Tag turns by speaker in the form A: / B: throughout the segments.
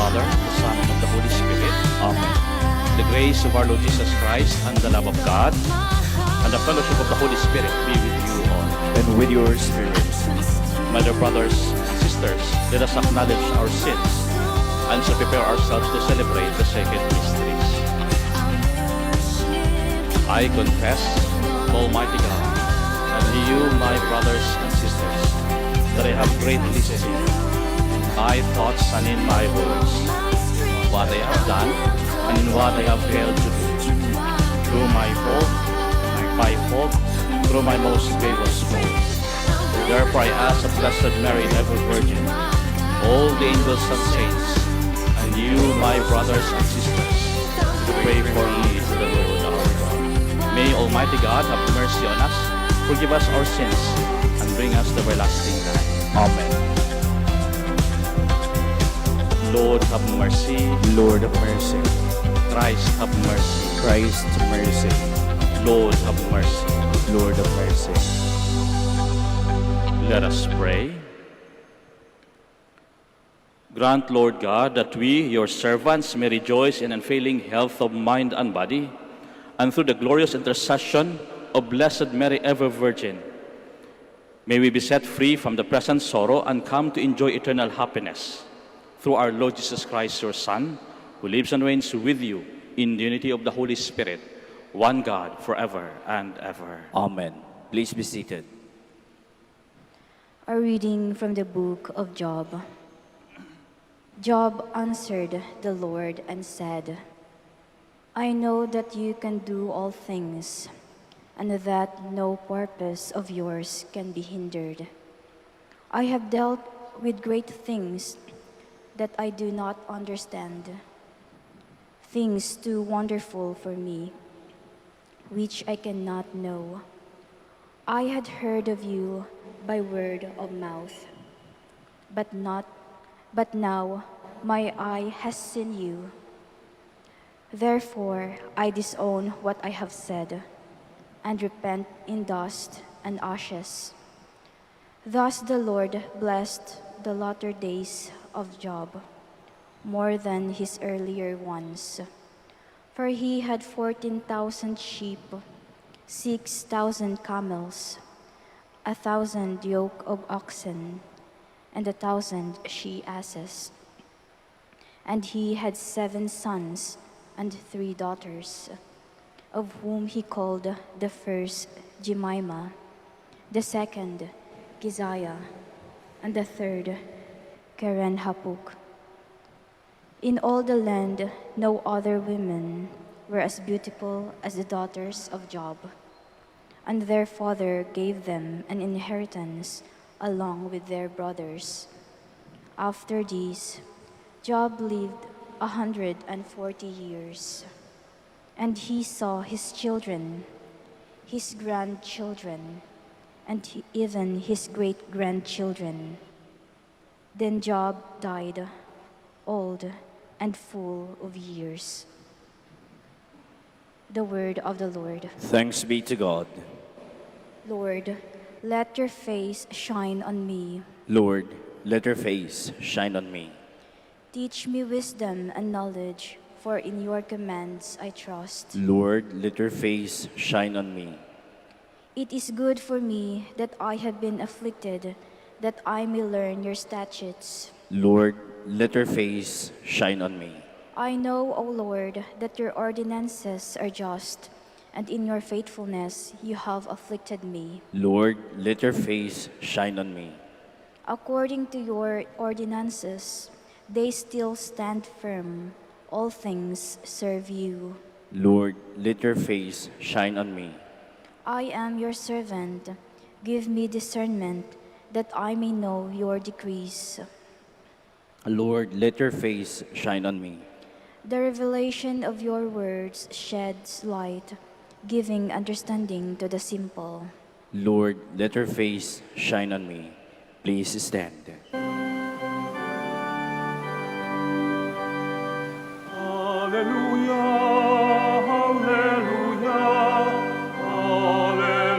A: Father, the Son, and of the Holy Spirit.
B: Amen.
A: The grace of our Lord Jesus Christ and the love of God and the fellowship of the Holy Spirit be with you all.
B: And with your spirit.
A: My dear brothers and sisters, let us acknowledge our sins and so prepare ourselves to celebrate the sacred mysteries. I confess, Almighty God, and you, my brothers and sisters, that I have greatly sinned in my thoughts and in my words, what I have done and in what I have failed to do, through my fault, through my most grievous fault. Therefore I ask the Blessed Mary, ever Virgin, all the angels and saints, and you, my brothers and sisters, to pray for me to the Lord our God. May Almighty God have mercy on us, forgive us our sins, and bring us to everlasting life.
B: Amen.
A: Lord have mercy.
B: Lord of mercy.
A: Christ have mercy.
B: Christ mercy.
A: Lord have mercy.
B: Lord of mercy.
A: Let us pray. Grant, Lord God, that we, your servants, may rejoice in unfailing health of mind and body, and through the glorious intercession of Blessed Mary, ever Virgin, may we be set free from the present sorrow and come to enjoy eternal happiness. Through our Lord Jesus Christ, your Son, who lives and reigns with you in the unity of the Holy Spirit, one God, forever and ever.
B: Amen. Please be seated.
C: A reading from the book of Job. Job answered the Lord and said, I know that you can do all things, and that no purpose of yours can be hindered. I have dealt with great things that I do not understand, things too wonderful for me, which I cannot know. I had heard of you by word of mouth, but now my eye has seen you. Therefore I disown what I have said, and repent in dust and ashes. Thus the Lord blessed the latter days of Job more than his earlier ones, for he had 14,000 sheep, 6,000 camels, 1,000 yoke of oxen, and 1,000 she-asses. And he had 7 sons and 3 daughters, of whom he called the first Jemima, the second Keziah, and the third Keren-hapuk. In all the land no other women were as beautiful as the daughters of Job, and their father gave them an inheritance along with their brothers. After these, Job lived 140 years, and he saw his children, his grandchildren, and even his great-grandchildren. Then Job died, old and full of years. The word of the Lord.
B: Thanks be to God.
C: Lord, let your face shine on me.
B: Lord, let your face shine on me.
C: Teach me wisdom and knowledge, for in your commands I trust.
B: Lord, let your face shine on me.
C: It is good for me that I have been afflicted, that I may learn your statutes.
B: Lord, let your face shine on me.
C: I know, O Lord, that your ordinances are just, and in your faithfulness you have afflicted me.
B: Lord, let your face shine on me.
C: According to your ordinances, they still stand firm. All things serve you.
B: Lord, let your face shine on me.
C: I am your servant. Give me discernment, that I may know your decrees.
B: Lord, let your face shine on me.
C: The revelation of your words sheds light, giving understanding to the simple.
B: Lord, let your face shine on me. Please stand.
D: Hallelujah, hallelujah, hallelujah.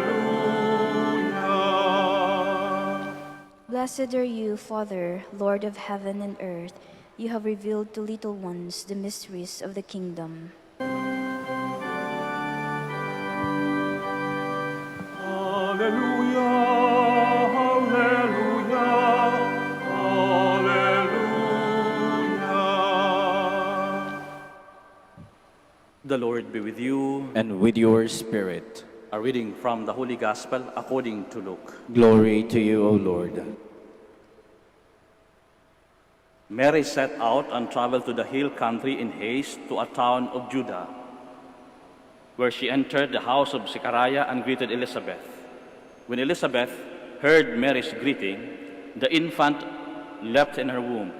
C: Blessed are you, Father, Lord of heaven and earth. You have revealed to little ones the mysteries of the kingdom.
D: Hallelujah, hallelujah, hallelujah.
A: The Lord be with you.
B: And with your spirit.
A: A reading from the Holy Gospel according to Luke.
B: Glory to you, O Lord.
A: Mary set out and traveled to the hill country in haste to a town of Judah, where she entered the house of Zechariah and greeted Elizabeth. When Elizabeth heard Mary's greeting, the infant leapt in her womb,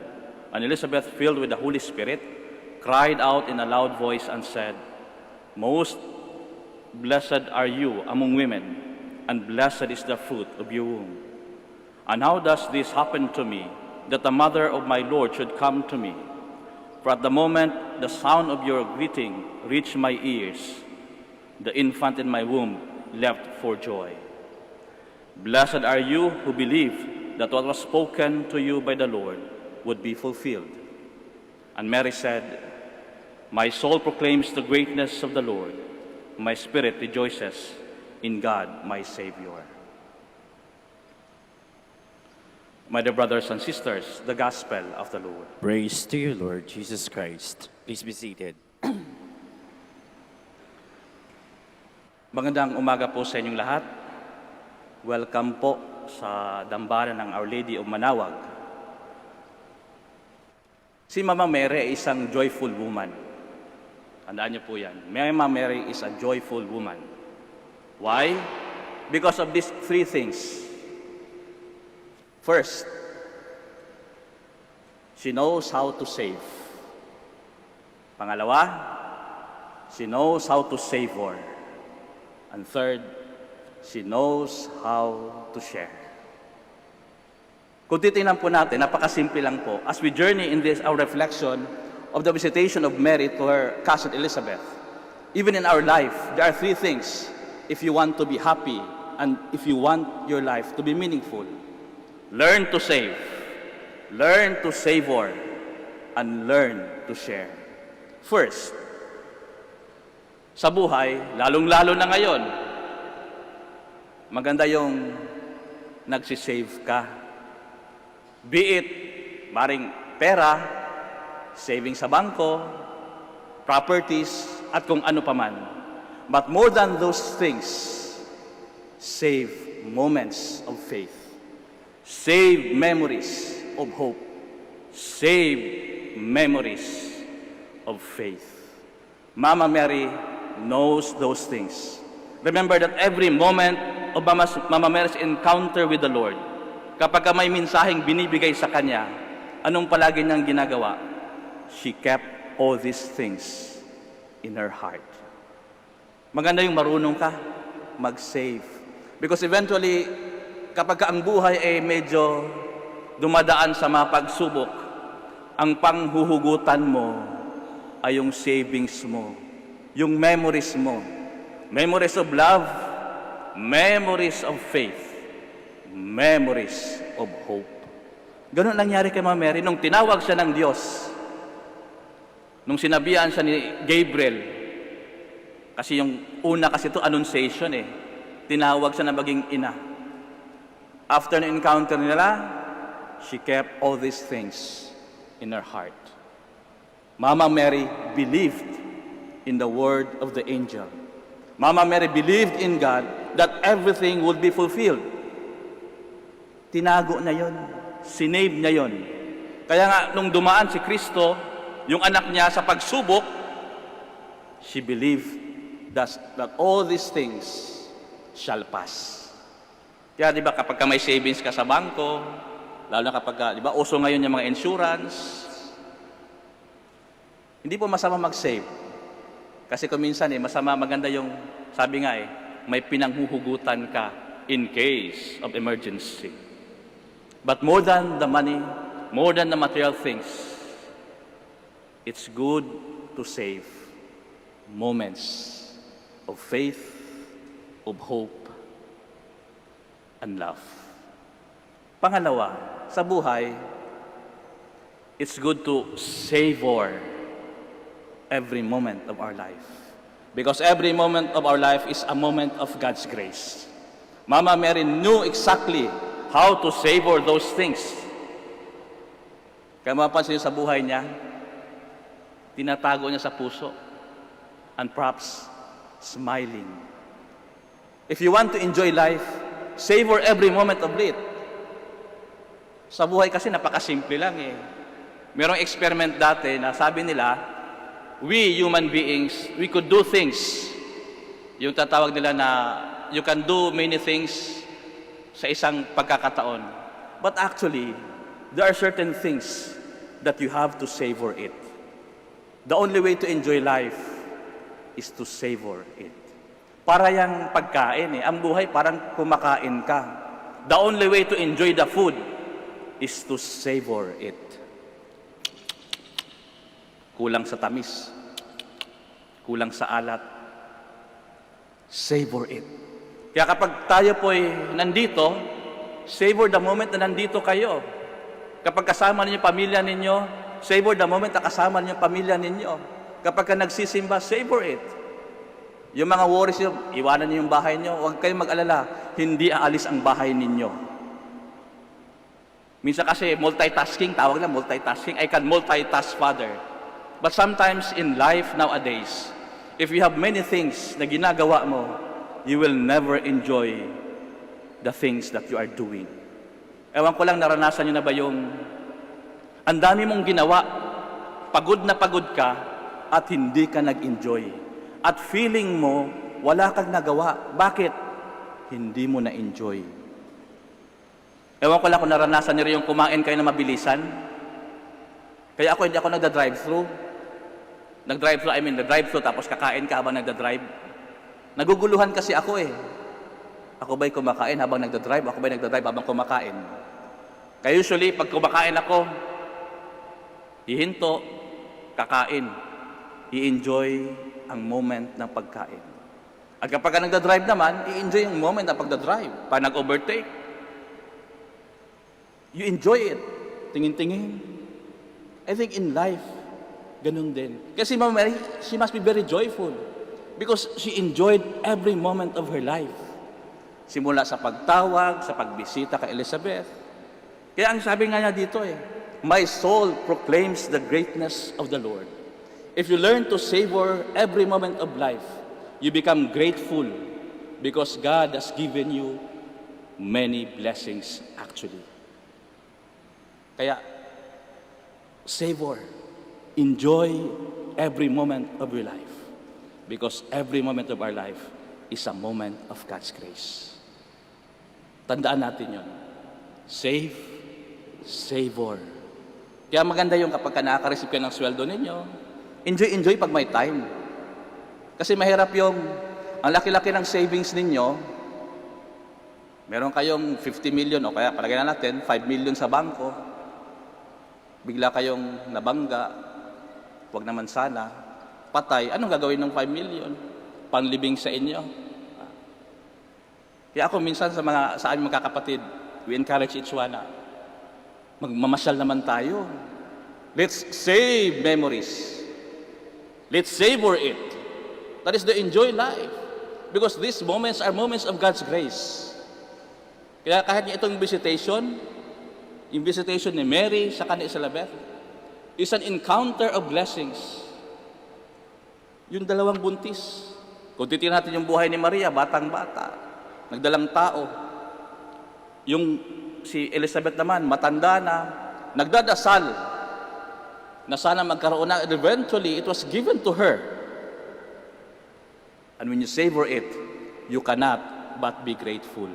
A: and Elizabeth, filled with the Holy Spirit, cried out in a loud voice and said, "Most blessed are you among women, and blessed is the fruit of your womb. And how does this happen to me, that the mother of my Lord should come to me? For at the moment the sound of your greeting reached my ears, the infant in my womb leapt for joy. Blessed are you who believed that what was spoken to you by the Lord would be fulfilled." And Mary said, "My soul proclaims the greatness of the Lord. My spirit rejoices in God, my Savior." My dear brothers and sisters, the Gospel of the Lord.
B: Praise to you, Lord Jesus Christ. Please be seated.
A: Magandang umaga po sa inyong lahat. Welcome po sa dambana ng Our Lady of Manawag. Si Mama Mary ay isang joyful woman. Tandaan niyo po yan. Mama Mary is a joyful woman. Why? Because of these three things. First, she knows how to save. Pangalawa, she knows how to savor. And third, she knows how to share. Kung titingnan po natin, napakasimple lang po. As we journey in this, our reflection of the visitation of Mary to her cousin Elizabeth, even in our life, there are three things if you want to be happy and if you want your life to be meaningful. Learn to save, learn to savor, and learn to share. First, sa buhay, lalong-lalo na ngayon, maganda yung nagsisave ka. Be it maring pera, saving sa bangko, properties, at kung ano paman. But more than those things, save moments of faith. Save memories of hope. Save memories of faith. Mama Mary knows those things. Remember that every moment of Mama Mary's encounter with the Lord, kapag may mensaheng binibigay sa Kanya, anong palagi niyang ginagawa? She kept all these things in her heart. Maganda yung marunong ka mag-save. Because eventually, kapag ang buhay ay medyo dumadaan sa mga pagsubok, ang panghuhugutan mo ay yung savings mo, yung memories mo. Memories of love, memories of faith, memories of hope. Ganun nangyari kay Mama Mary nung tinawag siya ng Diyos. Nung sinabihan siya ni Gabriel, kasi yung una kasi ito, annunciation eh. Tinawag siya na maging ina. After the encounter nila, she kept all these things in her heart. Mama Mary believed in the word of the angel. Mama Mary believed in God that everything would be fulfilled. Tinago na yon, sinave niya yon. Kaya nga, nung dumaan si Kristo, yung anak niya sa pagsubok, she believed that all these things shall pass. Kaya di ba kapag may savings ka sa bangko, lalo na kapag, di ba, uso ngayon yung mga insurance, hindi po masama mag-save. Kasi kung minsan maganda yung, sabi nga may pinanghuhugutan ka in case of emergency. But more than the money, more than the material things, it's good to save moments of faith, of hope, and love. Pangalawa, sa buhay, it's good to savor every moment of our life. Because every moment of our life is a moment of God's grace. Mama Mary knew exactly how to savor those things. Kaya mapansin niyo sa buhay niya, tinatago niya sa puso, and perhaps smiling. If you want to enjoy life, savor every moment of it. Sa buhay kasi napakasimple lang eh. Merong experiment dati na sabi nila, we human beings, we could do things. Yung tatawag nila na you can do many things sa isang pagkakataon. But actually, there are certain things that you have to savor it. The only way to enjoy life is to savor it. Para yung pagkain eh. Ang buhay parang kumakain ka. The only way to enjoy the food is to savor it. Kulang sa tamis. Kulang sa alat. Savor it. Kaya kapag tayo po'y nandito, savor the moment na nandito kayo. Kapag kasama ninyo pamilya ninyo, savor the moment na kasama ninyo pamilya ninyo. Kapag ka nagsisimba, savor it. Yung mga worries nyo, iwanan niyo yung bahay nyo, huwag kayong mag-alala, hindi aalis ang bahay ninyo. Minsan kasi multitasking, tawag na multitasking, I can multitask, Father. But sometimes in life nowadays, if you have many things na ginagawa mo, you will never enjoy the things that you are doing. Ewan ko lang, naranasan nyo na ba yung ang dami mong ginawa, pagod na pagod ka, at hindi ka nag-enjoy. At feeling mo, wala kang nagawa. Bakit? Hindi mo na-enjoy. Ewan ko lang kung naranasan nyo rin yung kumain kayo na mabilisan. Kaya ako, hindi ako nagda-drive-thru. Nag-drive-thru tapos kakain ka habang nagda-drive. Naguguluhan kasi ako eh. Ako ba'y kumakain habang nagda-drive? Ako ba'y nagda-drive habang kumakain? Kaya usually, pag kumakain ako, hihinto, kakain, i-enjoy ang moment ng pagkain. At kapag ka nagda-drive naman, i-enjoy yung moment ng pagda-drive. Pag nag-overtake, you enjoy it. Tingin-tingin. I think in life, ganun din. Kasi Mama Mary, she must be very joyful because she enjoyed every moment of her life. Simula sa pagtawag, sa pagbisita kay Elizabeth. Kaya ang sabi nga niya dito eh, my soul proclaims the greatness of the Lord. If you learn to savor every moment of life, you become grateful because God has given you many blessings actually. Kaya, savor, enjoy every moment of your life because every moment of our life is a moment of God's grace. Tandaan natin yun. Save, savor. Kaya maganda yung kapag nakaka-receive ka ng sweldo ninyo, enjoy pag may time. Kasi mahirap yung, ang laki-laki ng savings ninyo, meron kayong 50 million o kaya palagay na natin, 5 million sa bangko, bigla kayong nabangga, wag naman sana, patay, anong gagawin ng 5 million? Panlibing sa inyo. Kaya ako minsan sa aming mga kakapatid, we encourage each one na magmamasyal naman tayo. Let's save memories. Let's savor it. That is the enjoy life. Because these moments are moments of God's grace. Kaya kahit itong visitation, yung visitation ni Mary sa ni Elizabeth, is an encounter of blessings. Yung dalawang buntis. Kung titignan natin yung buhay ni Maria, batang-bata, nagdalang tao. Yung si Elizabeth naman, matanda na, nagdadasal na sana magkaroon na. Eventually, it was given to her. And when you savor it, you cannot but be grateful.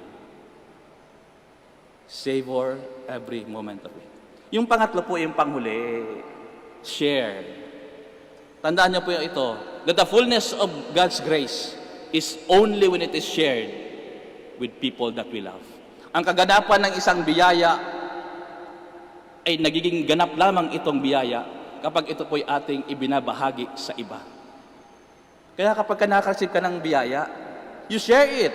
A: Savor every moment of it. Yung pangatlo po, yung panghuli, share. Tandaan niyo po yung ito, that the fullness of God's grace is only when it is shared with people that we love. Ang kaganapan ng isang biyaya ay nagiging ganap lamang itong biyaya kapag ito po'y ating ibinabahagi sa iba. Kaya kapag nakaka-receive ka ng biyaya, you share it.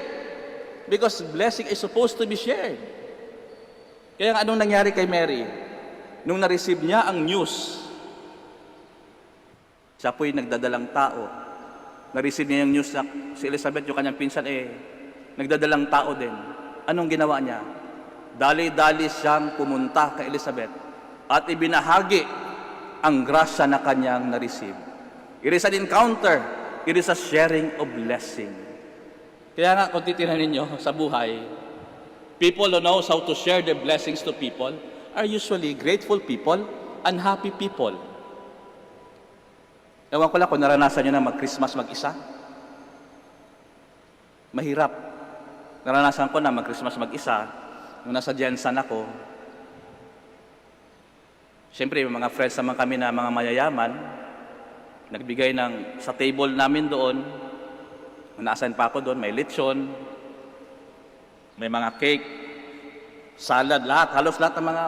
A: Because blessing is supposed to be shared. Kaya anong nangyari kay Mary? nung na-receive niya ang news, siya po'y nagdadalang tao. Na-receive niya yung news na si Elizabeth, yung kanyang pinsan, nagdadalang tao din. Anong ginawa niya? Dali-dali siyang pumunta kay Elizabeth at ibinahagi ang grasya na kanyang na-receive. It is an encounter. It is a sharing of blessing. Kaya nga, kung titignan ninyo sa buhay, people who knows how to share their blessings to people are usually grateful people and happy people. Ewan ko lang kung naranasan nyo na mag-Christmas mag-isa. Mahirap. Naranasan ko na mag-Christmas mag-isa. Nung nasa Jensen ako, siyempre, may mga friends naman kami na mga mayayaman, nagbigay sa table namin doon, naasan pa ako doon, may lechon, may mga cake, salad, halos lahat ng mga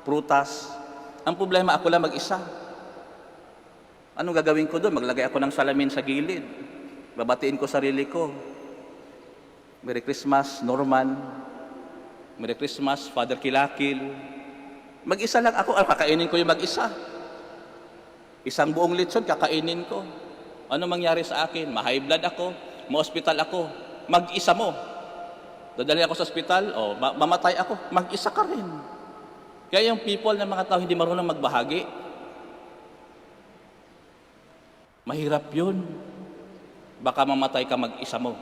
A: prutas. Ang problema, ako lang mag-isa. Anong gagawin ko doon? Maglagay ako ng salamin sa gilid. Babatiin ko sarili ko. Merry Christmas, Norman. Merry Christmas, Father Kilakil. Mag-isa lang ako, kakainin ko yung mag-isa. Isang buong lechon, kakainin ko. Ano mangyari sa akin? Ma-high blood ako, ma-hospital ako. Mag-isa mo. Dadali ako sa ospital, mamatay ako. Mag-isa ka rin. Kaya yung people ng mga tao hindi marunong magbahagi, mahirap yun. Baka mamatay ka mag-isa mo.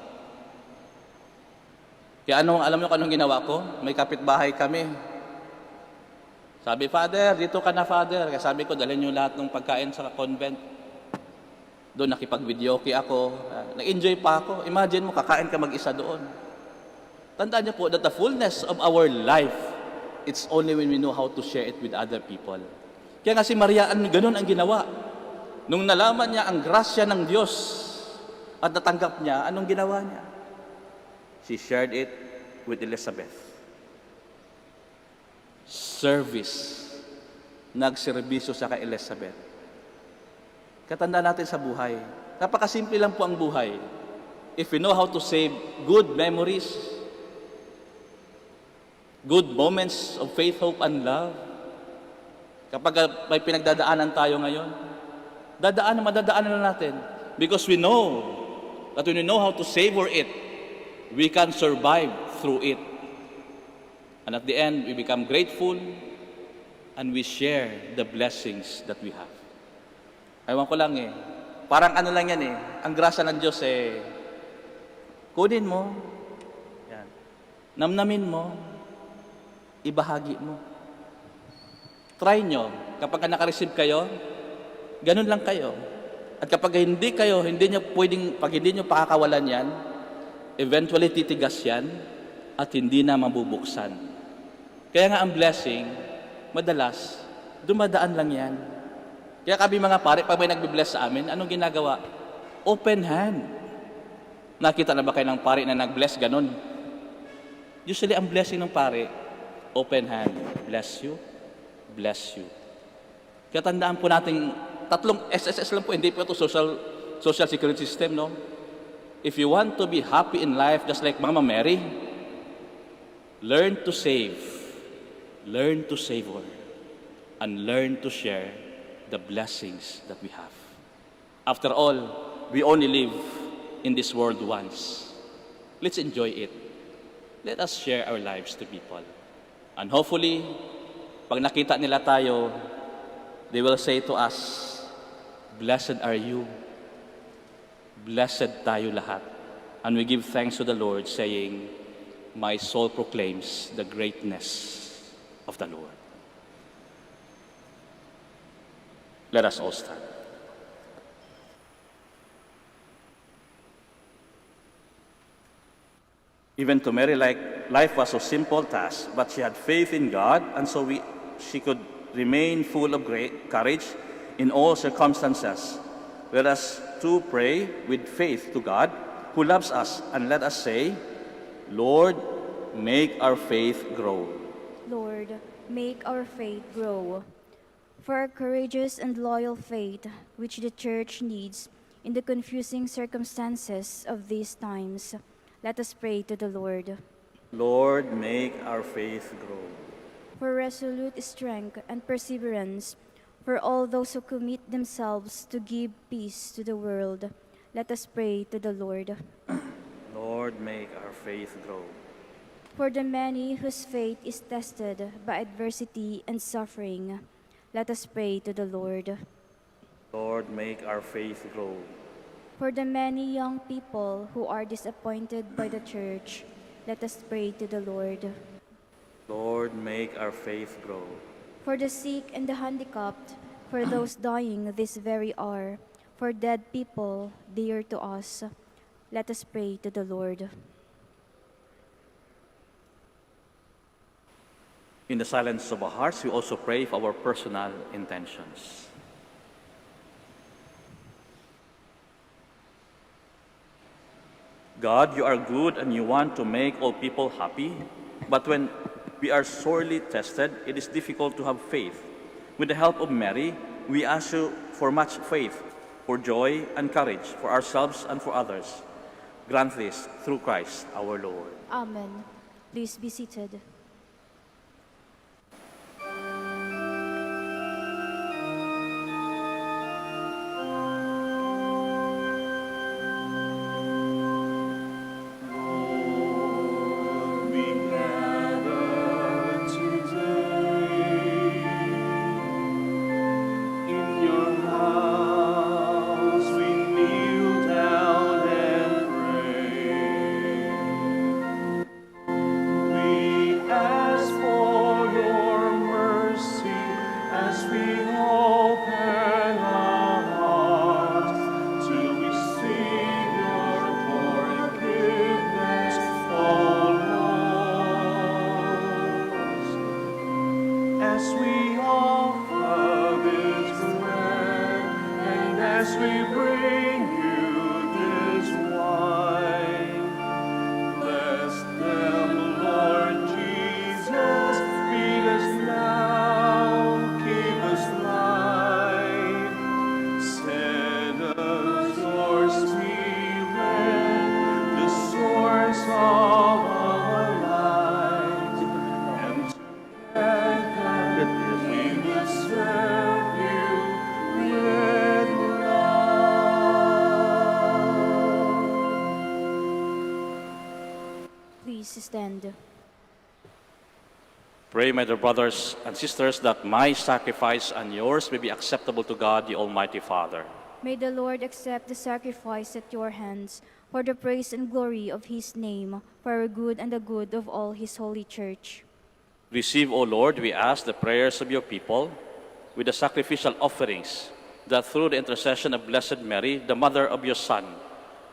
A: Kaya alam mo anong ginawa ko? May kapitbahay kami. Sabi, Father, dito ka na, Father. Kaya sabi ko, dalhin niyo lahat ng pagkain sa convent. Doon nakipag-videoke ako. Nag-enjoy pa ako. Imagine mo, kakain ka mag-isa doon. Tandaan niyo po that the fullness of our life, it's only when we know how to share it with other people. Kaya nga si Maria, ganun ang ginawa. Nung nalaman niya ang grasya ng Diyos at natanggap niya, anong ginawa niya? She shared it with Elizabeth. Service. Nagserbisyo siya kay Elizabeth. Katanda natin sa buhay. Napakasimple lang po ang buhay. If we know how to save good memories, good moments of faith, hope, and love, kapag may pinagdadaanan tayo ngayon, madadaanan na natin. Because we know that when we know how to savor it, we can survive through it. And at the end, we become grateful and we share the blessings that we have. Ewan ko lang parang lang yan ang grasya ng Diyos kunin mo, yan, namnamin mo, ibahagi mo. Try nyo, kapag naka-receive kayo, ganun lang kayo. At kapag hindi nyo pwedeng, pag hindi nyo pakakawalan yan, eventually titigas yan at hindi na mabubuksan. Kaya nga ang blessing, madalas, dumadaan lang yan. Kaya kami mga pare, pag may nagbe-bless sa amin, anong ginagawa? Open hand. Nakita na ba kayo ng pare na nag-bless ganun? Usually, ang blessing ng pare, open hand. Bless you, bless you. Kaya tandaan po natin, tatlong SSS lang po, hindi po ito social security system, no? If you want to be happy in life, just like Mama Mary, learn to save, learn to savor, and learn to share the blessings that we have. After all, we only live in this world once. Let's enjoy it. Let us share our lives to people. And hopefully, pag nakita nila tayo, they will say to us, "Blessed are you." Blessed tayo lahat. And we give thanks to the Lord, saying, "My soul proclaims the greatness of the Lord." Let us all stand. Even to Mary, life was a simple task, but she had faith in God, and so she could remain full of great courage in all circumstances. Let us too pray with faith to God, who loves us, and let us say, "Lord, make our faith grow."
C: Lord, make our faith grow. For a courageous and loyal faith, which the Church needs in the confusing circumstances of these times, let us pray to the Lord.
A: Lord, make our faith grow.
C: for resolute strength and perseverance, for all those who commit themselves to give peace to the world. Let us pray to the Lord.
A: Lord, make our faith grow.
C: For the many whose faith is tested by adversity and suffering, let us pray to the Lord.
A: Lord, make our faith grow.
C: For the many young people who are disappointed by the Church, let us pray to the Lord.
A: Lord, make our faith grow.
C: For the sick and the handicapped, for those dying this very hour, for dead people dear to us, let us pray to the Lord.
A: In the silence of our hearts, we also pray for our personal intentions. God, you are good and you want to make all people happy, but when we are sorely tested, it is difficult to have faith. With the help of Mary, we ask you for much faith, for joy and courage, for ourselves and for others. Grant this through Christ our Lord.
C: Amen. Please be seated. Please stand.
A: Pray, my dear brothers and sisters, that my sacrifice and yours may be acceptable to God, the Almighty Father.
C: May the Lord accept the sacrifice at your hands for the praise and glory of his name, for our good and the good of all his holy church.
A: Receive, O Lord, we ask, the prayers of your people with the sacrificial offerings, that through the intercession of Blessed Mary, the mother of your Son,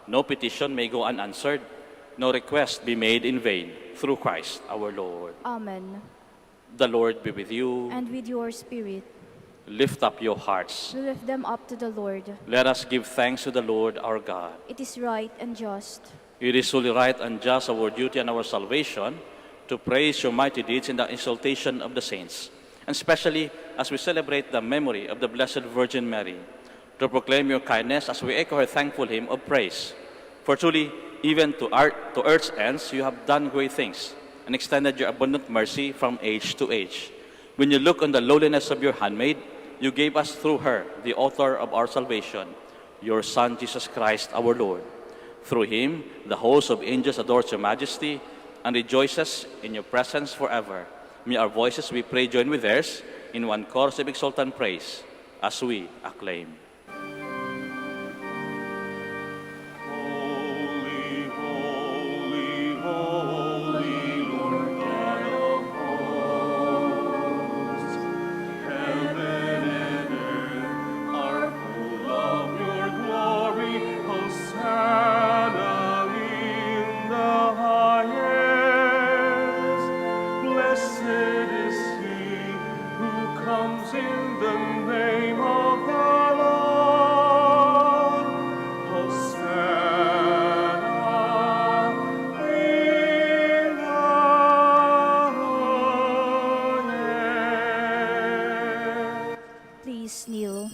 A: no petition may go unanswered, no request be made in vain, through Christ our Lord.
C: Amen.
A: The Lord be with you.
C: And with your spirit,
A: Lift up your hearts.
C: we lift them up to the Lord.
A: Let us give thanks to the Lord our God.
C: It is right and just.
A: It is fully right and just, our duty and our salvation, to praise your mighty deeds in the exaltation of the saints, and especially as we celebrate the memory of the Blessed Virgin Mary, to proclaim your kindness as we echo her thankful hymn of praise. For truly, even to earth's ends, you have done great things and extended your abundant mercy from age to age. When you look on the lowliness of your handmaid, you gave us through her, the author of our salvation, your Son, Jesus Christ, our Lord. Through him, the host of angels adores your majesty and rejoices in your presence forever. May our voices, we pray, join with theirs in one chorus of exultant praise as we acclaim.
D: Holy, holy, holy, Lord God of hosts. Heaven and earth are full of your glory. Hosanna in the highest. Blessed is he who comes in the name of the Lord. Hosanna in the highest.
C: Please kneel.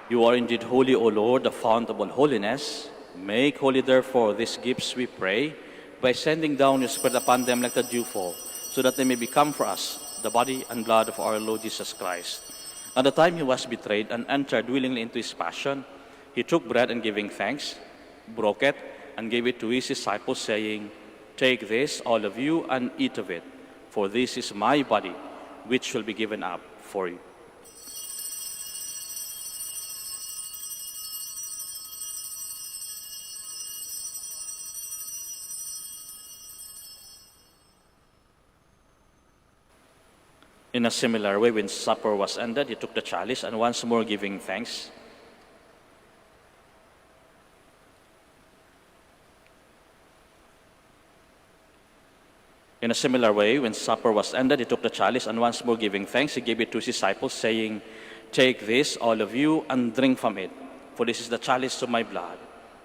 A: You are indeed holy, O Lord, the fount of all holiness. Make holy, therefore, these gifts, we pray, by sending down your Spirit upon them like the dewfall, so that they may become for us the body and blood of our Lord Jesus Christ. At the time he was betrayed and entered willingly into his passion, he took bread and giving thanks, broke it, and gave it to his disciples, saying, "Take this, all of you, and eat of it, for this is my body, which will be given up for you." In a similar way, when supper was ended, he took the chalice, and once more giving thanks, In a similar way, when supper was ended, he took the chalice, and once more giving thanks, he gave it to his disciples, saying, "Take this, all of you, and drink from it, for this is the chalice of my blood,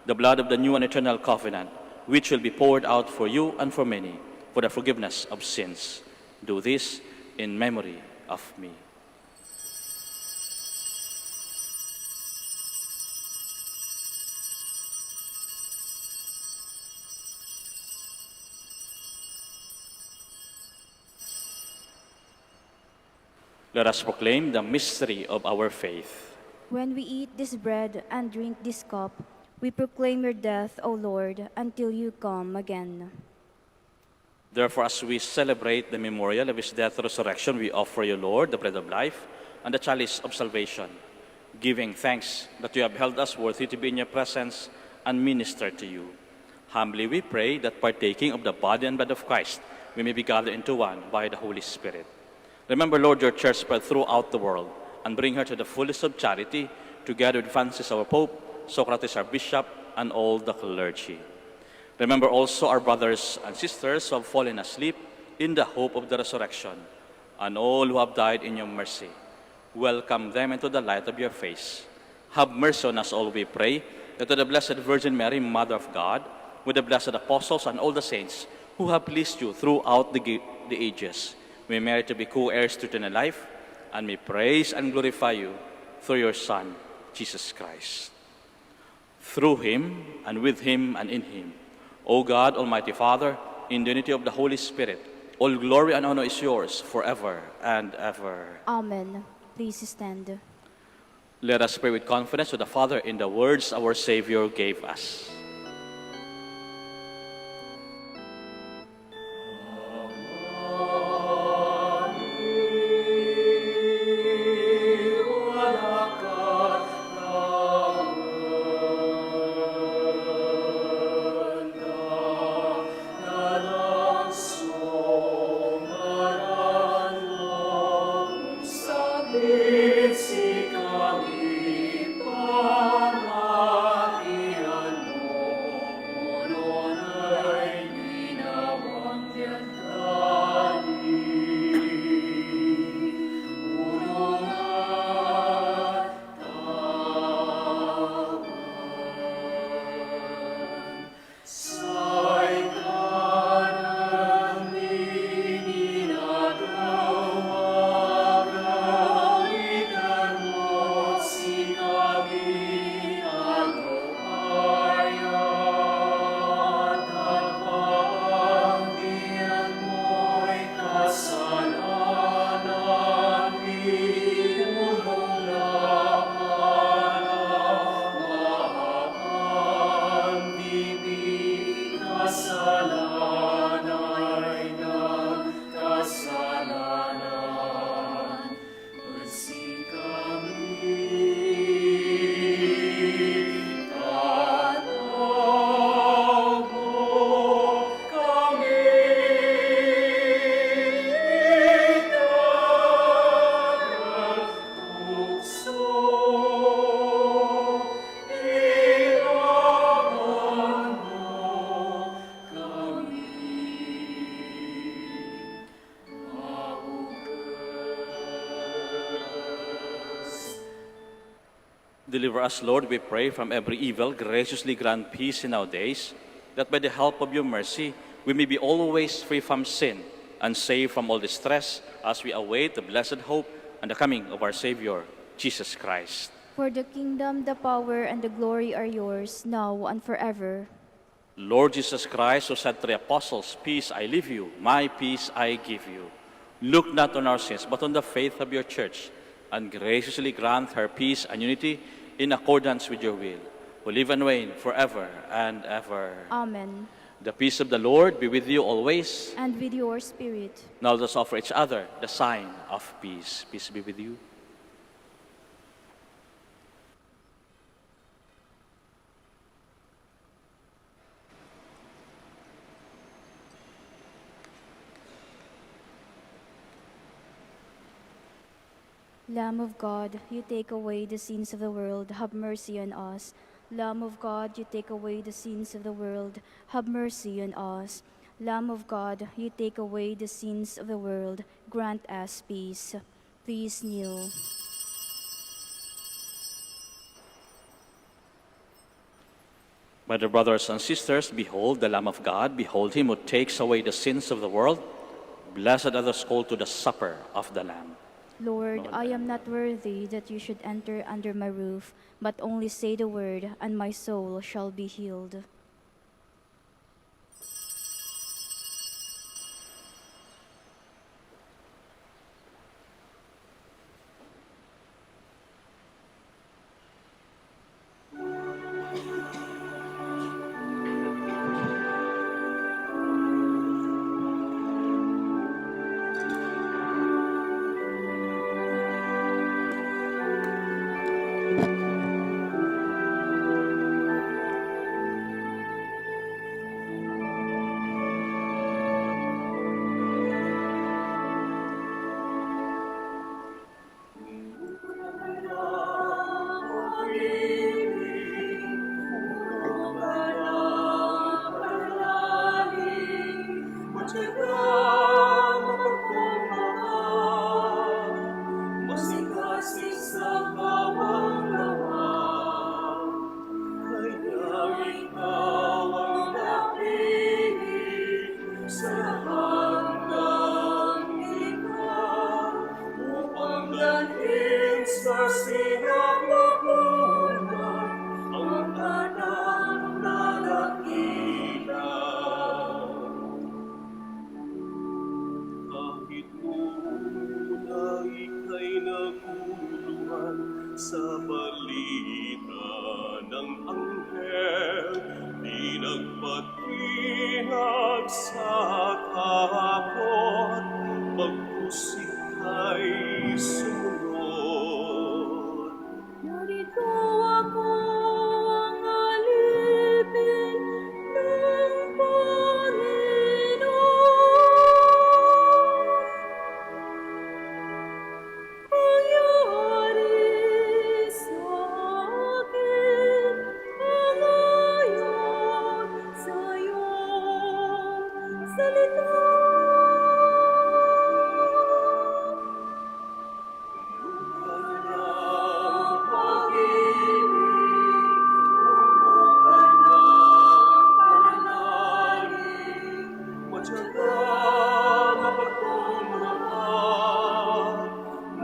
A: the blood of the new and eternal covenant, which will be poured out for you and for many, for the forgiveness of sins. Do this in memory of me." Let us proclaim the mystery of our faith.
C: When we eat this bread and drink this cup, we proclaim your death, O Lord, until you come again.
A: Therefore, as we celebrate the memorial of his death and resurrection, we offer you, Lord, the bread of life and the chalice of salvation, giving thanks that you have held us worthy to be in your presence and minister to you. Humbly we pray that partaking of the body and blood of Christ, we may be gathered into one by the Holy Spirit. Remember, Lord, your church spread throughout the world, and bring her to the fullness of charity, together with Francis our Pope, Socrates our Bishop, and all the clergy. Remember also our brothers and sisters who have fallen asleep in the hope of the resurrection, and all who have died in your mercy. Welcome them into the light of your face. Have mercy on us all, we pray, that to the Blessed Virgin Mary, Mother of God, with the blessed apostles and all the saints who have pleased you throughout the ages, we merit to be co-heirs to eternal life, and may praise and glorify you through your Son, Jesus Christ. Through him, and with him, and in him, O God, Almighty Father, in the unity of the Holy Spirit, all glory and honor is yours forever and ever.
C: Amen. Please stand.
A: Let us pray with confidence to the Father in the words our Savior gave us. Deliver us, Lord, we pray, from every evil. Graciously grant peace in our days, that by the help of your mercy, we may be always free from sin and safe from all distress, as we await the blessed hope and the coming of our Savior, Jesus Christ.
C: For the kingdom, the power, and the glory are yours, now and forever.
A: Lord Jesus Christ, who said to the apostles, "Peace I leave you, my peace I give you," look not on our sins, but on the faith of your church, and graciously grant her peace and unity in accordance with your will, who live and reign forever and ever.
C: Amen.
A: The peace of the Lord be with you always.
C: And with your spirit.
A: Now let us offer each other the sign of peace. Peace be with you.
C: Lamb of God, you take away the sins of the world, have mercy on us. Lamb of God, you take away the sins of the world, have mercy on us. Lamb of God, you take away the sins of the world, grant us peace. Please kneel.
A: My dear brothers and sisters, behold the Lamb of God, behold him who takes away the sins of the world. Blessed are those called to the supper of the Lamb.
C: Lord, I am not worthy that you should enter under my roof, but only say the word, and my soul shall be healed.
D: Kahit una ika'y nagulungan sa balita ng anghel, di nagpatinag sa takot, magpusik kay sumunod.
E: Narito ako ang alipin ng Panginoon. Pangyari sa akin ang ayon sa iyong salita.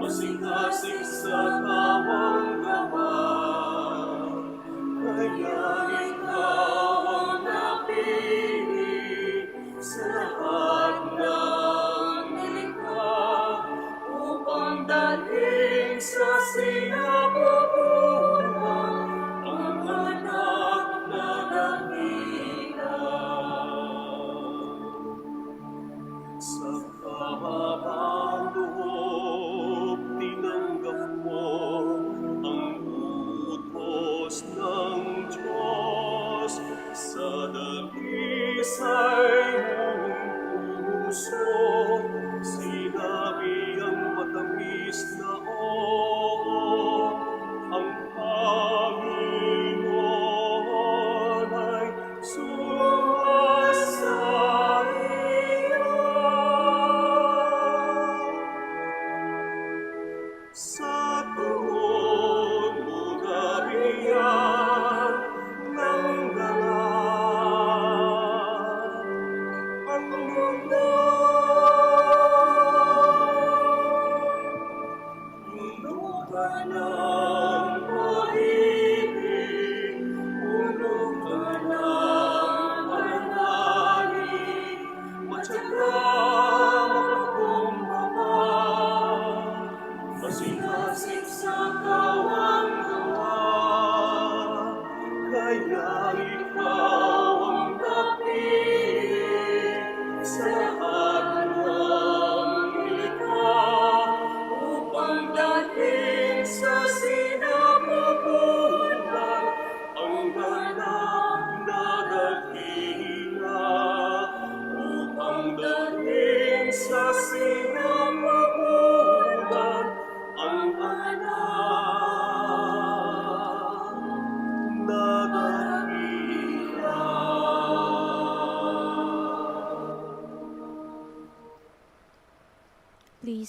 D: Masingasig sa tawang gawa, kaya ikaw ang napili sa lahat ng nilikha, upang dalhin sa sinapupunan ang anak na nakita. Sa kahabang loob, tinanggap mo ang utos ng Diyos. Sa dalisay mong puso, sinabi ang matamis na oo. Ang Panginoon ay sumasaiya. Sa tuhod mo nabiyag ng ganap ang mundo. Puno ka ng pag-ibig, puno ka ng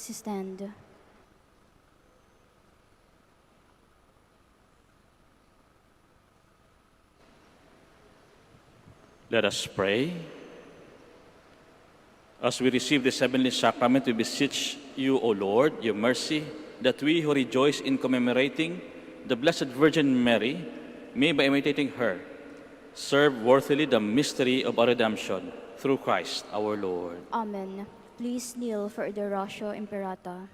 C: Please stand.
A: Let us pray. As we receive this heavenly sacrament, we beseech you, O Lord, your mercy, that we who rejoice in commemorating the Blessed Virgin Mary may, by imitating her, serve worthily the mystery of our redemption through Christ our Lord.
C: Amen. Please kneel for the Ratio Imperata.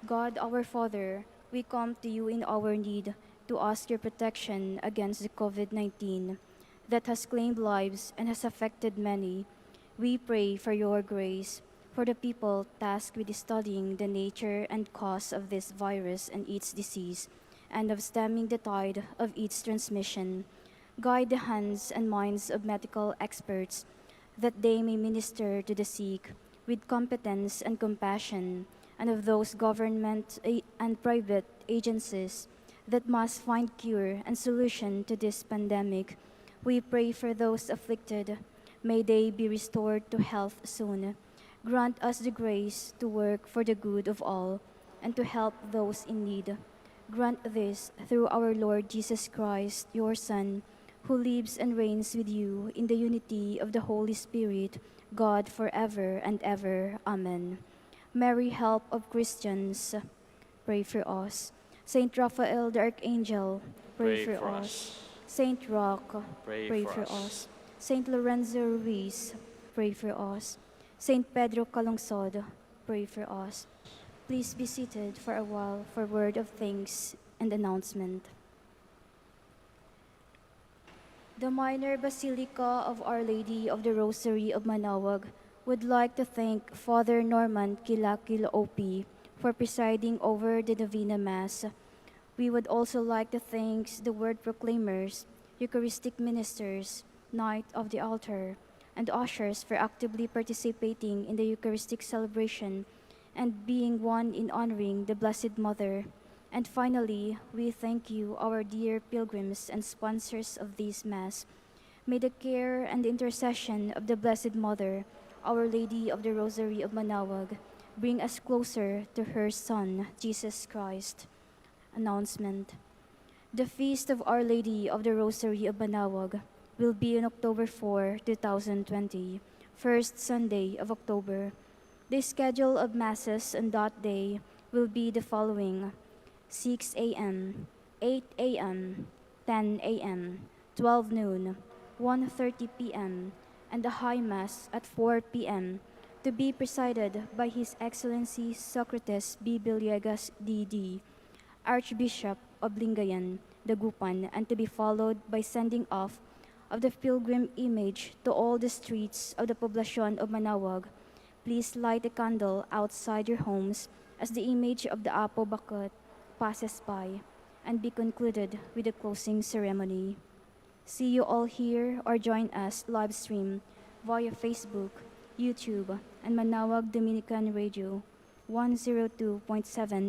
C: God, our Father, we come to you in our need to ask your protection against the COVID-19 that has claimed lives and has affected many. We pray for your grace for the people tasked with studying the nature and cause of this virus and its disease, and of stemming the tide of its transmission. Guide the hands and minds of medical experts that they may minister to the sick with competence and compassion, and of those government and private agencies that must find cure and solution to this pandemic. We pray for those afflicted. May they be restored to health soon. Grant us the grace to work for the good of all and to help those in need. Grant this through our Lord Jesus Christ, your Son, who lives and reigns with you in the unity of the Holy Spirit, God forever and ever. Amen. Mary, help of Christians, pray for us. Saint Raphael the Archangel, pray for us. Saint Roch, pray for us. Saint Lorenzo Ruiz, pray for us. Saint Pedro Calungsod, pray for us. Please be seated for a while for word of thanks and announcement. The Minor Basilica of Our Lady of the Rosary of Manaoag would like to thank Father Norman Kilakil OP for presiding over the Novena Mass. We would also like to thank the Word Proclaimers, Eucharistic Ministers, Knight of the Altar, and ushers for actively participating in the Eucharistic celebration and being one in honoring the Blessed Mother. And finally, we thank you, our dear pilgrims and sponsors of this Mass. May the care and intercession of the Blessed Mother, Our Lady of the Rosary of Manaoag, bring us closer to her Son, Jesus Christ. Announcement. The Feast of Our Lady of the Rosary of Manaoag will be on October 4, 2020, first Sunday of October. The schedule of Masses on that day will be the following: 6 a.m., 8 a.m., 10 a.m., 12 noon, 1:30 p.m., and the High Mass at 4 p.m., to be presided by His Excellency Socrates B. Villegas, D.D., Archbishop of Lingayen, Dagupan, and to be followed by sending off of the pilgrim image to all the streets of the Poblacion of Manaoag. Please light a candle outside your homes as the image of the Apo Bakut passes by, and be concluded with the closing ceremony. See you all here or join us live stream via Facebook, YouTube, and Manaoag Dominican Radio 102.7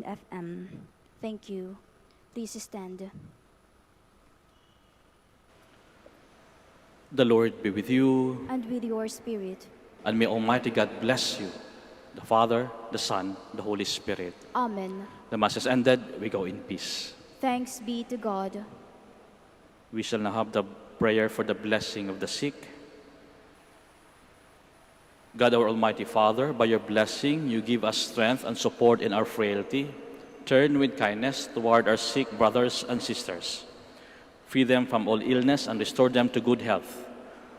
C: FM. Thank you. Please stand.
A: The Lord be with you,
C: And with your spirit.
A: and may Almighty God bless you, the Father, the Son, the Holy Spirit.
C: Amen.
A: The Mass is ended. We go in peace.
C: Thanks be to God.
A: We shall now have the prayer for the blessing of the sick. God, our Almighty Father, by your blessing, you give us strength and support in our frailty. Turn with kindness toward our sick brothers and sisters. Free them from all illness and restore them to good health,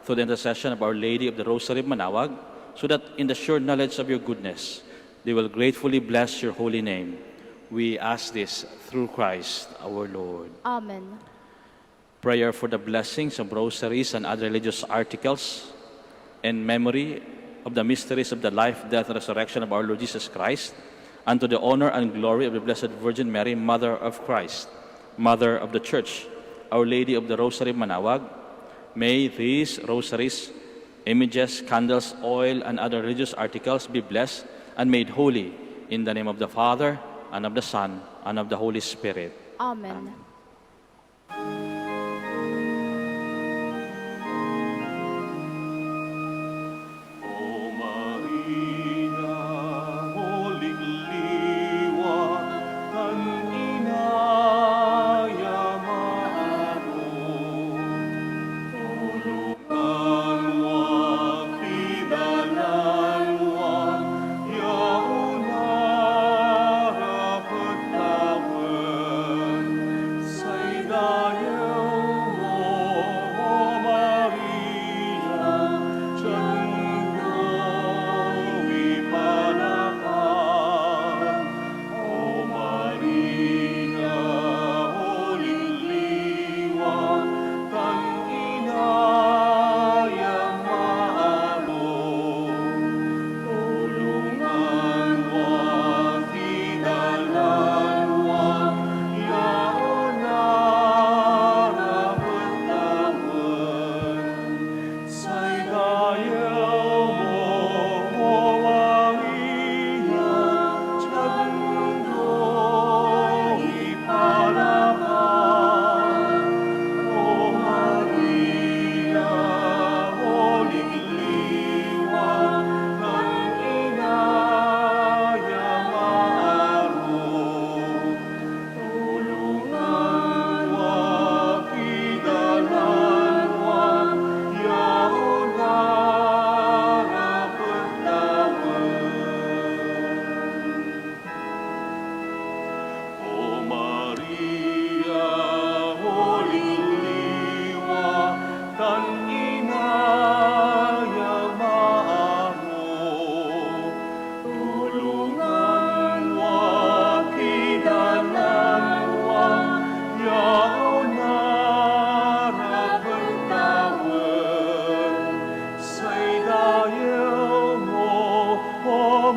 A: through the intercession of Our Lady of the Rosary of Manaoag, so that in the sure knowledge of your goodness, they will gratefully bless your holy name. We ask this through Christ our Lord.
C: Amen.
A: Prayer for the blessings of rosaries and other religious articles in memory of the mysteries of the life, death, and resurrection of our Lord Jesus Christ, and to the honor and glory of the Blessed Virgin Mary, Mother of Christ, Mother of the Church, Our Lady of the Rosary of Manaoag. May these rosaries, images, candles, oil, and other religious articles be blessed and made holy in the name of the Father, and of the Son, and of the Holy Spirit.
C: Amen.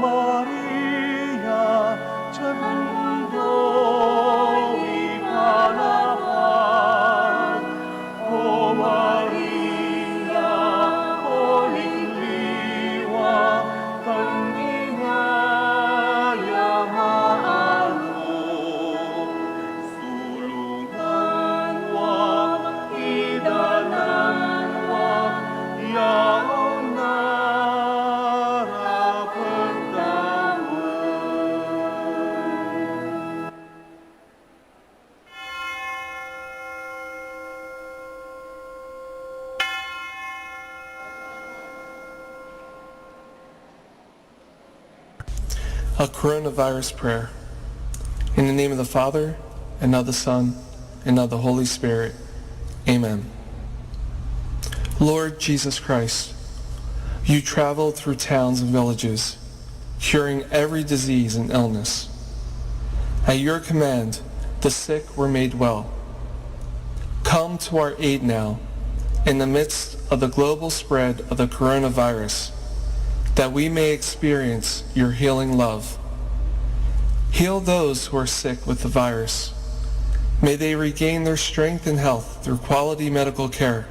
D: Maria, 전도 위반하라. 오 마리아, 홀리와 건딩하여 마로 수루난과 이단난과 야옹나라 번다문.
F: A coronavirus prayer. In the name of the Father, and of the Son, and of the Holy Spirit. Amen. Lord Jesus Christ, you traveled through towns and villages, curing every disease and illness. At your command, the sick were made well. Come to our aid now, in the midst of the global spread of the coronavirus, that we may experience your healing love. Heal those who are sick with the virus. May they regain their strength and health through quality medical care.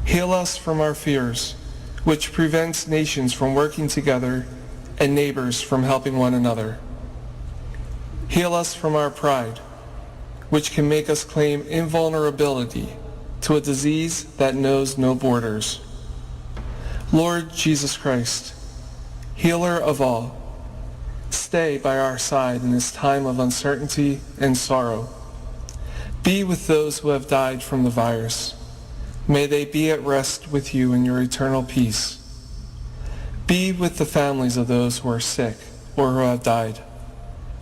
F: Heal us from our fears, which prevents nations from working together and neighbors from helping one another. Heal us from our pride, which can make us claim invulnerability to a disease that knows no borders. Lord Jesus Christ, healer of all, stay by our side in this time of uncertainty and sorrow. Be with those who have died from the virus. May they be at rest with you in your eternal peace. Be with the families of those who are sick or who have died.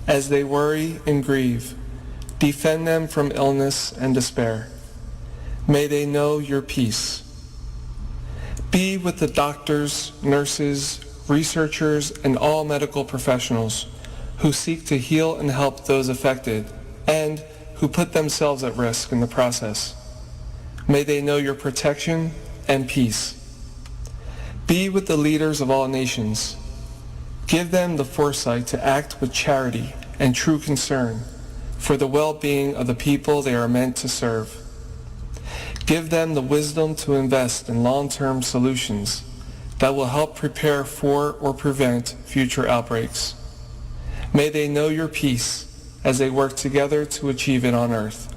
F: As they worry and grieve, defend them from illness and despair. May they know your peace. Be with the doctors, nurses, researchers, and all medical professionals who seek to heal and help those affected and who put themselves at risk in the process. May they know your protection and peace. Be with the leaders of all nations. Give them the foresight to act with charity and true concern for the well-being of the people they are meant to serve. Give them the wisdom to invest in long-term solutions that will help prepare for or prevent future outbreaks. May they know your peace as they work together to achieve it on earth.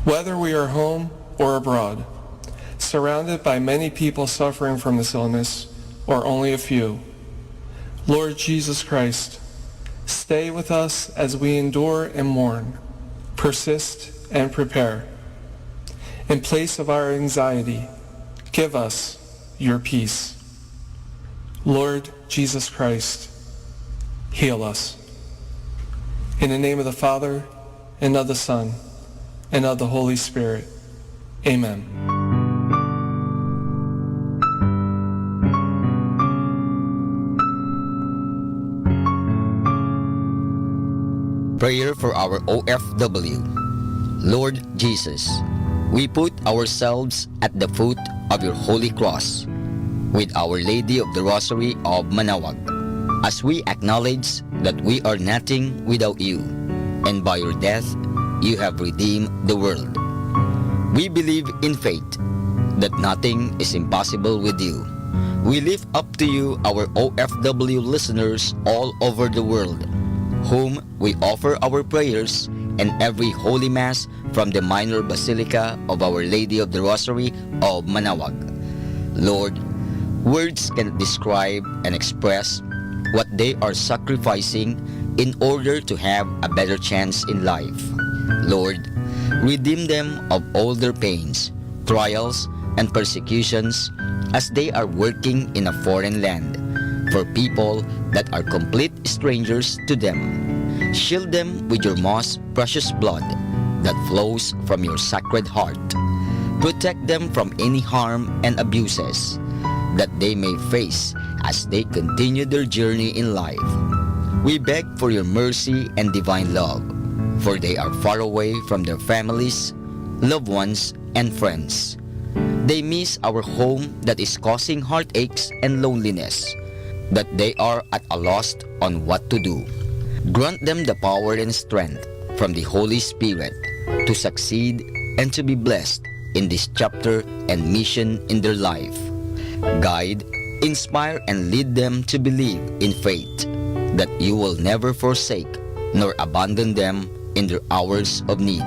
F: Whether we are home or abroad, surrounded by many people suffering from this illness or only a few, Lord Jesus Christ, stay with us as we endure and mourn, persist and prepare. In place of our anxiety, give us your peace. Lord Jesus Christ, heal us. In the name of the Father, and of the Son, and of the Holy Spirit. Amen.
G: Prayer for our OFW. Lord Jesus, we put ourselves at the foot of your holy cross with Our Lady of the Rosary of Manaoag, as we acknowledge that we are nothing without you, and by your death you have redeemed the world. We believe in faith that nothing is impossible with you. We lift up to you our OFW listeners all over the world, whom we offer our prayers and every Holy Mass from the Minor Basilica of Our Lady of the Rosary of Manaoag. Lord, words cannot describe and express what they are sacrificing in order to have a better chance in life. Lord, redeem them of all their pains, trials, and persecutions as they are working in a foreign land for people that are complete strangers to them. Shield them with your most precious blood that flows from your sacred heart. Protect them from any harm and abuses that they may face as they continue their journey in life. We beg for your mercy and divine love, for they are far away from their families, loved ones, and friends. They miss our home that is causing heartaches and loneliness. that they are at a loss on what to do. Grant them the power and strength from the Holy Spirit to succeed and to be blessed in this chapter and mission in their life. Guide, inspire, and lead them to believe in faith that you will never forsake nor abandon them in their hours of need.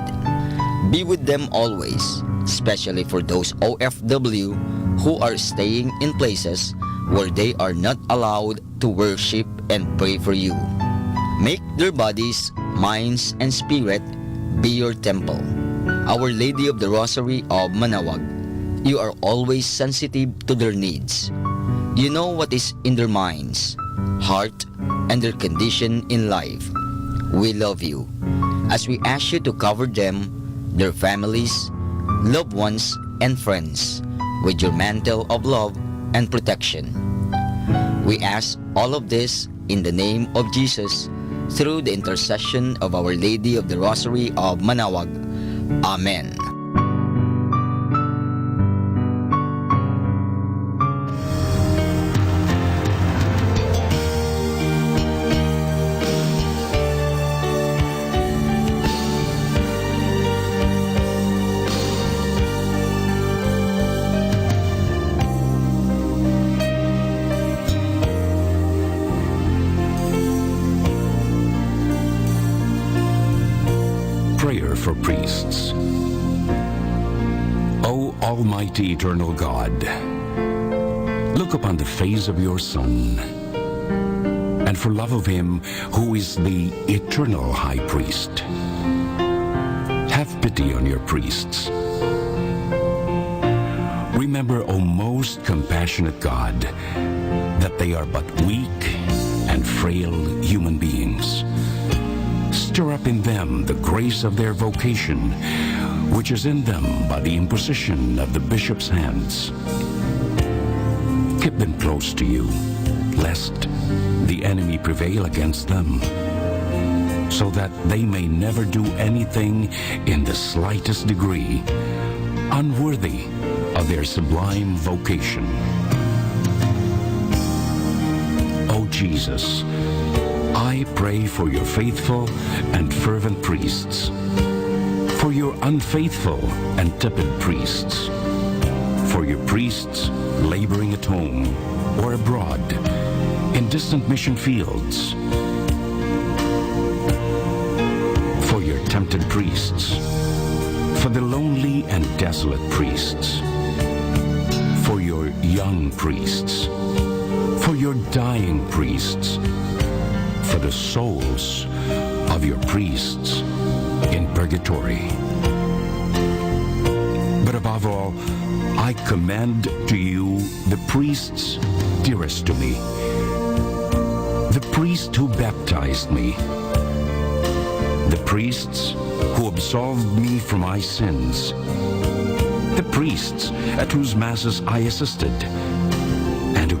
G: Be with them always, especially for those OFW who are staying in places where they are not allowed to worship and pray for you. Make their bodies, minds, and spirit be your temple. Our Lady of the Rosary of Manaoag, you are always sensitive to their needs. You know what is in their minds, heart, and their condition in life. We love you as we ask you to cover them, their families, loved ones, and friends with your mantle of love and protection. We ask all of this in the name of Jesus through the intercession of Our Lady of the Rosary of Manaoag. Amen.
H: Prayer for priests. O Almighty Eternal God, look upon the face of your Son, and for love of him who is the eternal High Priest, have pity on your priests. Remember, O most compassionate God, that they are but weak and frail human beings. Stir up in them the grace of their vocation, which is in them by the imposition of the bishop's hands. Keep them close to you, lest the enemy prevail against them, so that they may never do anything in the slightest degree unworthy of their sublime vocation. O Jesus, I pray for your faithful and fervent priests, for your unfaithful and tepid priests, for your priests laboring at home or abroad in distant mission fields, for your tempted priests, for the lonely and desolate priests, for your young priests, for your dying priests, for the souls of your priests in purgatory. But above all, I commend to you the priests dearest to me, the priest who baptized me, the priests who absolved me from my sins, the priests at whose masses I assisted, and who